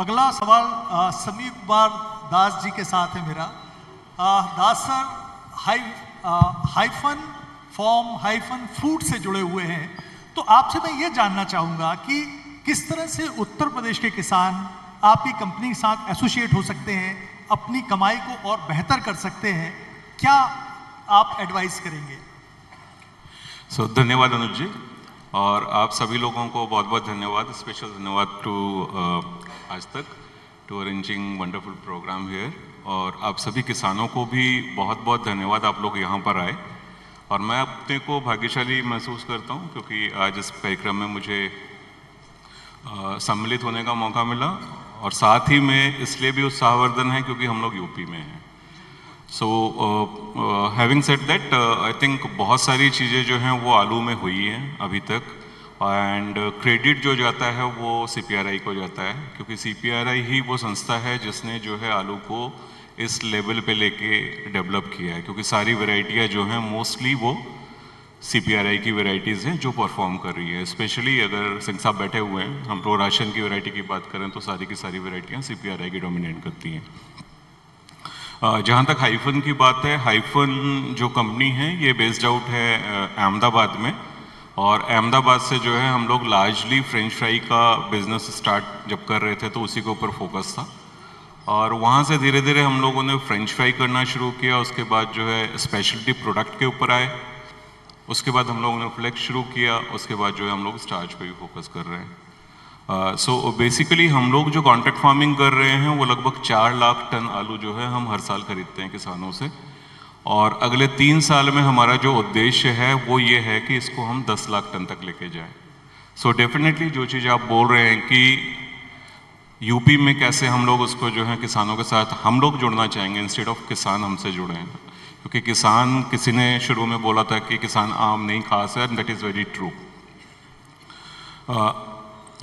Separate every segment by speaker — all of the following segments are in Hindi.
Speaker 1: अगला सवाल समीर कुमार दास जी के साथ है मेरा। Das sir hyphen form hyphen fruit से जुड़े हुए हैं, तो आपसे मैं ये जानना चाहूँगा कि किस तरह से उत्तर प्रदेश के किसान आपकी कंपनी के साथ एसोसिएट हो सकते हैं, अपनी कमाई को और बेहतर कर सकते हैं, क्या आप एडवाइस करेंगे?
Speaker 2: धन्यवाद अनुज जी, और आप सभी लोगों को बहुत बहुत धन्यवाद, स्पेशल धन्यवाद टू आज तक टू अरेंजिंग वंडरफुल प्रोग्राम हियर। और आप सभी किसानों को भी बहुत बहुत धन्यवाद, आप लोग यहाँ पर आए। और मैं अपने को भाग्यशाली महसूस करता हूँ क्योंकि आज इस कार्यक्रम में मुझे सम्मिलित होने का मौका मिला, और साथ ही में इसलिए भी उत्साहवर्धन है क्योंकि हम लोग यूपी में हैं। So having said that, I think बहुत सारी चीज़ें जो हैं वो आलू में हुई हैं अभी तक, एंड क्रेडिट जो जाता है वो CPRI को जाता है, क्योंकि CPRI ही वो संस्था है जिसने जो है आलू को इस लेवल पे लेके डेवलप किया है, क्योंकि सारी वैरायटियाँ जो हैं मोस्टली वो CPRI की वैरायटीज़ हैं जो परफॉर्म कर रही है। स्पेशली अगर सिंह साहब बैठे हुए हैं, हम तो राशन की वैरायटी की बात करें तो सारी की सारी वैरायटियाँ CPRI की डोमिनेट करती हैं। जहाँ तक हाइफन की बात है, हाइफन जो कंपनी है ये बेस्ड आउट है अहमदाबाद में, और अहमदाबाद से जो है हम लोग लार्जली फ्रेंच फ्राई का बिजनेस स्टार्ट जब कर रहे थे तो उसी के ऊपर फोकस था, और वहाँ से धीरे धीरे हम लोगों ने फ्रेंच फ्राई करना शुरू किया। उसके बाद जो है स्पेशलिटी प्रोडक्ट के ऊपर आए, उसके बाद हम लोगों ने फ्लेक्स शुरू किया, उसके बाद जो है हम लोग स्टार्च पे भी फोकस कर रहे हैं। सो बेसिकली हम लोग जो कॉन्ट्रैक्ट फार्मिंग कर रहे हैं वो लगभग 4 लाख टन आलू जो है हम हर साल खरीदते हैं किसानों से, और अगले 3 साल में हमारा जो उद्देश्य है वो ये है कि इसको हम 10 लाख टन तक लेके जाएं। सो डेफिनेटली जो चीज़ आप बोल रहे हैं कि यूपी में कैसे हम लोग उसको जो है किसानों के साथ हम लोग जुड़ना चाहेंगे इंस्टेड ऑफ किसान हमसे जुड़े हैं, क्योंकि किसान, किसी ने शुरू में बोला था कि किसान आम नहीं खास है, दैट इज़ वेरी ट्रू।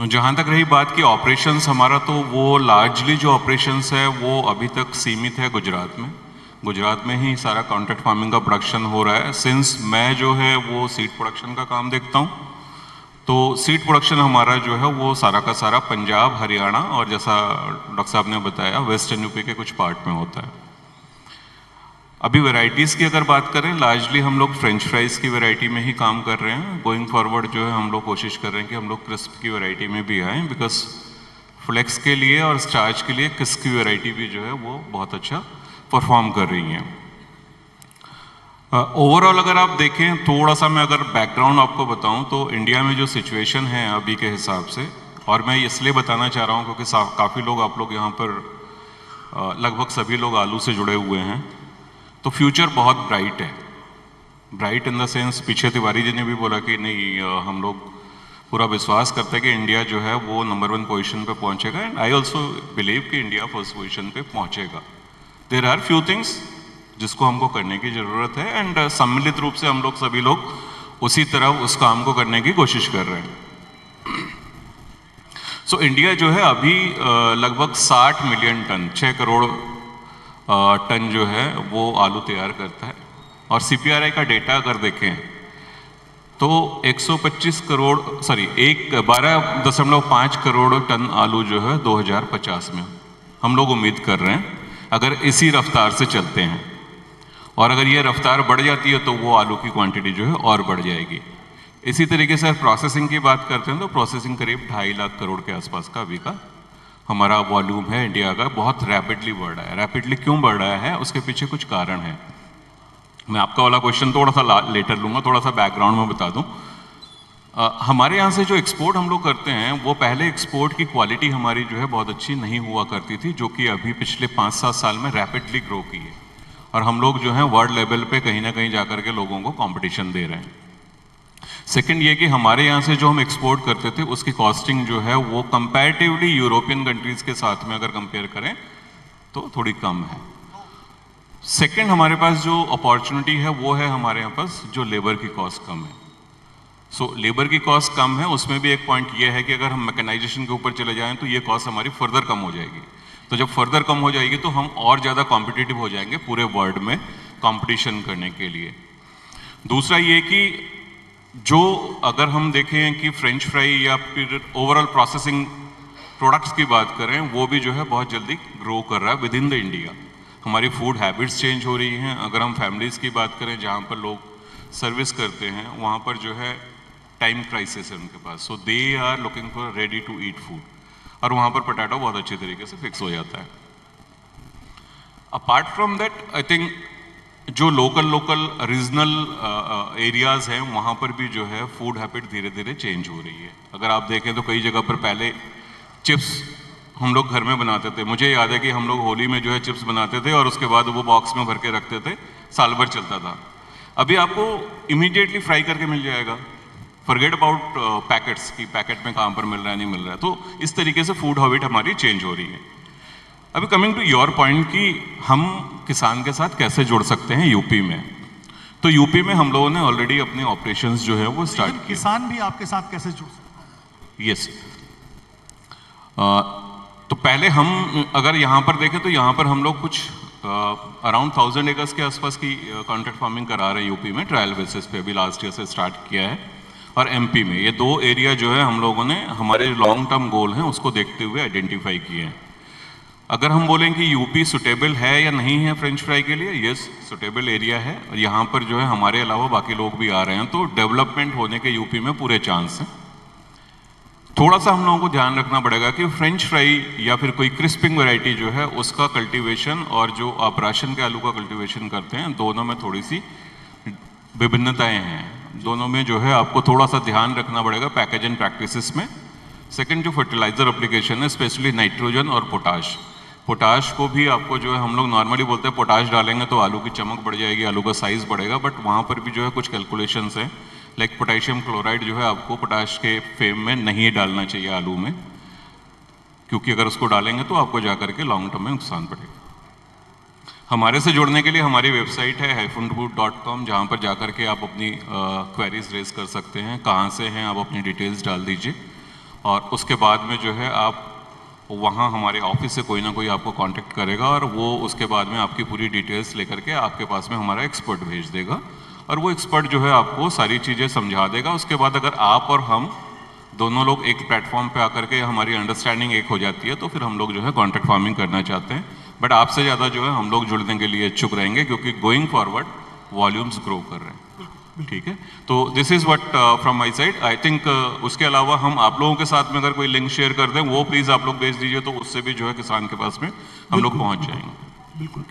Speaker 2: जहाँ तक रही बात की ऑपरेशंस हमारा, तो वो लार्जली जो ऑपरेशंस है वो अभी तक सीमित है गुजरात में। गुजरात में ही सारा कॉन्ट्रैक्ट फार्मिंग का प्रोडक्शन हो रहा है। सिंस मैं जो है वो सीड प्रोडक्शन का काम देखता हूँ, तो सीड प्रोडक्शन हमारा जो है वो सारा का सारा पंजाब, हरियाणा और जैसा डॉक्टर साहब ने बताया वेस्टर्न यूपी के कुछ पार्ट में होता है। अभी वैरायटीज़ की अगर बात करें, लार्जली हम लोग फ्रेंच फ्राइज़ की वैरायटी में ही काम कर रहे हैं। गोइंग फॉरवर्ड जो है हम लोग कोशिश कर रहे हैं कि हम लोग क्रिस्प की वैरायटी में भी आएँ, बिकॉज फ्लेक्स के लिए और स्टार्च के लिए क्रिस्प की वैरायटी भी जो है वो बहुत अच्छा परफॉर्म कर रही हैं। ओवरऑल अगर आप देखें, थोड़ा सा मैं अगर बैकग्राउंड आपको बताऊं तो इंडिया में जो सिचुएशन है अभी के हिसाब से, और मैं इसलिए बताना चाह रहा हूं क्योंकि काफ़ी लोग, आप लोग यहाँ पर लगभग सभी लोग आलू से जुड़े हुए हैं, तो फ्यूचर बहुत ब्राइट है। ब्राइट इन द सेंस, पीछे तिवारी जी ने भी बोला कि नहीं, हम लोग पूरा विश्वास करते हैं कि इंडिया जो है वो नंबर 1 पोजीशन पे पहुंचेगा, एंड आई ऑल्सो बिलीव कि इंडिया फर्स्ट पोजीशन पे पहुंचेगा। देयर आर फ्यू थिंग्स जिसको हमको करने की ज़रूरत है, एंड सम्मिलित रूप से हम लोग सभी लोग उसी तरह उस काम को करने की कोशिश कर रहे हैं। सो इंडिया जो है अभी लगभग 60 मिलियन टन, 6 करोड़ टन जो है वो आलू तैयार करता है, और CPRI का डेटा अगर देखें तो 12.5 करोड़ टन आलू जो है 2050 में हम लोग उम्मीद कर रहे हैं, अगर इसी रफ्तार से चलते हैं। और अगर ये रफ्तार बढ़ जाती है तो वो आलू की क्वांटिटी जो है और बढ़ जाएगी। इसी तरीके से प्रोसेसिंग की बात करते हैं तो प्रोसेसिंग करीब 2.5 लाख करोड़ के आसपास का अभी का हमारा वॉल्यूम है इंडिया का, बहुत रैपिडली बढ़ रहा है। रैपिडली क्यों बढ़ रहा है, उसके पीछे कुछ कारण है। मैं आपका वाला क्वेश्चन थोड़ा सा लेटर लूँगा, थोड़ा सा बैकग्राउंड में बता दूँ। हमारे यहाँ से जो एक्सपोर्ट हम लोग करते हैं वो पहले एक्सपोर्ट की क्वालिटी हमारी जो है बहुत अच्छी नहीं हुआ करती थी, जो कि अभी पिछले 5-7 साल में रैपिडली ग्रो की है, और हम लोग जो है वर्ल्ड लेवल पे कहीं ना कहीं जाकर के लोगों को कंपटीशन दे रहे हैं। सेकंड ये कि हमारे यहाँ से जो हम एक्सपोर्ट करते थे उसकी कॉस्टिंग जो है वो कंपैरेटिवली यूरोपियन कंट्रीज़ के साथ में अगर कंपेयर करें तो थोड़ी कम है। सेकंड, हमारे पास जो अपॉर्चुनिटी है वो है हमारे यहाँ पास जो लेबर की कॉस्ट कम है। सो लेबर की कॉस्ट कम है, उसमें भी एक पॉइंट ये है कि अगर हम मैकेनाइजेशन के ऊपर चले जाएं तो ये कॉस्ट हमारी फर्दर कम हो जाएगी। तो जब फर्दर कम हो जाएगी तो हम और ज़्यादा कॉम्पिटिटिव हो जाएंगे पूरे वर्ल्ड में कंपटीशन करने के लिए। दूसरा ये कि जो अगर हम देखें कि फ्रेंच फ्राई या फिर ओवरऑल प्रोसेसिंग प्रोडक्ट्स की बात करें वो भी जो है बहुत जल्दी ग्रो कर रहा है विद इन द इंडिया। हमारी फूड हैबिट्स चेंज हो रही हैं। अगर हम फैमिलीज़ की बात करें जहाँ पर लोग सर्विस करते हैं वहाँ पर जो है टाइम क्राइसिस है उनके पास, so they are looking for ready to eat food, और वहाँ पर पोटैटो बहुत अच्छे तरीके से फिक्स हो जाता है। Apart from that I think जो लोकल रीजनल एरियाज़ हैं वहाँ पर भी जो है फूड हैबिट धीरे धीरे चेंज हो रही है। अगर आप देखें तो कई जगह पर पहले चिप्स हम लोग घर में बनाते थे। मुझे याद है कि हम लोग होली में जो है चिप्स बनाते थे और उसके बाद वो बॉक्स में भर के रखते थे, साल भर चलता था। अभी आपको इमीडिएटली फ्राई करके मिल जाएगा। फॉरगेट अबाउट पैकेट्स की पैकेट में कहाँ पर मिल रहा है नहीं मिल रहा है। तो इस तरीके से फूड हैबिट हमारी चेंज हो रही है। अभी कमिंग टू योर पॉइंट कि हम किसान के साथ कैसे जुड़ सकते हैं यूपी में, तो यूपी में हम लोगों ने ऑलरेडी अपने ऑपरेशंस जो है वो स्टार्ट किए।
Speaker 1: किसान भी आपके साथ कैसे जुड़ सकते हैं?
Speaker 2: यस, तो पहले हम अगर यहाँ पर देखें तो यहाँ पर हम लोग कुछ अराउंड 1000 एकर्स के आसपास की कॉन्ट्रैक्ट फार्मिंग करा रहे हैं यूपी में ट्रायल बेसिस पे। अभी लास्ट ईयर से स्टार्ट किया है। और एमपी में ये 2 एरिया जो है हम लोगों ने हमारे लॉन्ग टर्म गोल हैं उसको देखते हुए आइडेंटिफाई किए हैं। अगर हम बोलें कि यूपी सुटेबल है या नहीं है फ्रेंच फ्राई के लिए, यस सुटेबल एरिया है और यहाँ पर जो है हमारे अलावा बाकी लोग भी आ रहे हैं, तो डेवलपमेंट होने के यूपी में पूरे चांस हैं। थोड़ा सा हम लोगों को ध्यान रखना पड़ेगा कि फ्रेंच फ्राई या फिर कोई क्रिस्पिंग वैरायटी जो है उसका कल्टीवेशन और जो आप राशन के आलू का कल्टीवेशन करते हैं दोनों में थोड़ी सी विभिन्नताएं हैं। दोनों में जो है आपको थोड़ा सा ध्यान रखना पड़ेगा पैकेज एंड प्रैक्टिसेस में। सेकंड जो फर्टिलाइजर एप्लीकेशन है स्पेशली नाइट्रोजन और पोटाश, पोटाश को भी आपको जो है हम लोग नॉर्मली बोलते हैं पोटाश डालेंगे तो आलू की चमक बढ़ जाएगी, आलू का साइज बढ़ेगा, बट वहाँ पर भी जो है कुछ कैलकुलेशंस हैं। लाइक पोटेशियम क्लोराइड जो है आपको पोटाश के फेम में नहीं डालना चाहिए आलू में, क्योंकि अगर उसको डालेंगे तो आपको जाकर के लॉन्ग टर्म में नुकसान पड़ेगा। हमारे से जुड़ने के लिए हमारी वेबसाइट है hyphenfood.com, जहाँ पर जाकर के आप अपनी क्वेरीज रेज कर सकते हैं। कहाँ से हैं आप अपनी डिटेल्स डाल दीजिए और उसके बाद में जो है आप वहाँ हमारे ऑफिस से कोई ना कोई आपको कांटेक्ट करेगा और वो उसके बाद में आपकी पूरी डिटेल्स लेकर के आपके पास में हमारा एक्सपर्ट भेज देगा और वो एक्सपर्ट जो है आपको सारी चीज़ें समझा देगा। उसके बाद अगर आप और हम दोनों लोग एक प्लेटफॉर्म पे आकर के हमारी अंडरस्टैंडिंग एक हो जाती है तो फिर हम लोग जो है कॉन्ट्रैक्ट फार्मिंग करना चाहते हैं। बट आपसे ज़्यादा जो है हम लोग जुड़ने के लिए इच्छुक रहेंगे क्योंकि गोइंग फॉरवर्ड वॉल्यूम्स ग्रो कर रहे हैं। ठीक है, तो this is what from my side. I think उसके अलावा हम आप लोगों के साथ में अगर कोई लिंक शेयर कर दें वो प्लीज़ आप लोग भेज दीजिए, तो उससे भी जो है किसान के पास में हम लोग पहुँच जाएंगे।
Speaker 1: बिल्कुल।